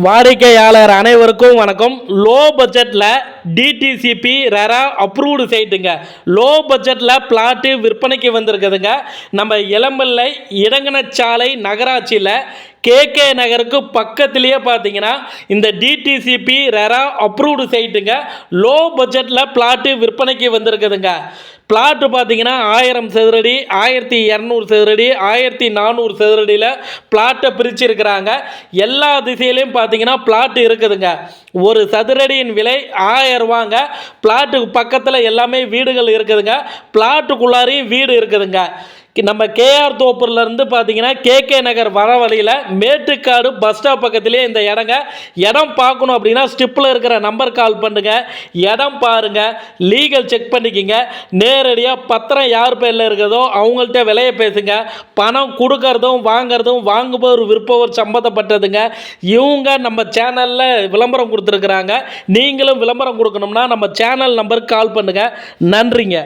வாடிக்கையாளர் அனைவருக்கும் வணக்கம். லோ பட்ஜெட்டில் டிடிசிபி ரெரா அப்ரூவ்டு சைட்டுங்க. லோ பட்ஜெட்டில் பிளாட்டு விற்பனைக்கு வந்திருக்குதுங்க. நம்ம இளம்பிள்ளை இடங்கனச்சாலை நகராட்சியில் கேகே நகருக்கு பக்கத்துலேயே பார்த்தீங்கன்னா இந்த டிடிசிபி ரெரா அப்ரூவ்டு சைட்டுங்க. லோ பட்ஜெட்டில் பிளாட்டு விற்பனைக்கு வந்திருக்குதுங்க. பிளாட்டு பார்த்தீங்கன்னா 1000 சதுரடி, 1200 சதுரடி, 1400 சதுரடியில் பிளாட்டை பிரிச்சிருக்கிறாங்க. எல்லா திசையிலையும் பார்த்தீங்கன்னா பிளாட் இருக்குதுங்க. ஒரு சதுரடியின் விலை 1000 ரூபாங்க. பிளாட்டுக்கு பக்கத்தில் எல்லாமே வீடுகள் இருக்குதுங்க. பிளாட்டுக்குள்ளாரையும் வீடு இருக்குதுங்க. நம்ம கேஆர் தோப்பூர்லேருந்து பார்த்தீங்கன்னா கேகே நகர் வர வழியில் மேட்டுக்காடு பஸ் ஸ்டாப் பக்கத்துலேயே இந்த இடம் பார்க்கணும் அப்படின்னா ஸ்டிப்பில் இருக்கிற நம்பர் கால் பண்ணுங்க. இடம் பாருங்க, லீகல் செக் பண்ணிக்கிங்க. நேரடியாக பத்திரம் யார் பேரில் இருக்கிறதோ அவங்கள்ட்ட விலையை பேசுங்க. பணம் கொடுக்கறதும் வாங்கிறதும் வாங்குபவர் விற்பவர் சம்மந்தப்பட்டதுங்க. இவங்க நம்ம சேனலில் விளம்பரம் கொடுத்துருக்குறாங்க. நீங்களும் விளம்பரம் கொடுக்கணும்னா நம்ம சேனல் நம்பருக்கு கால் பண்ணுங்கள். நன்றிங்க.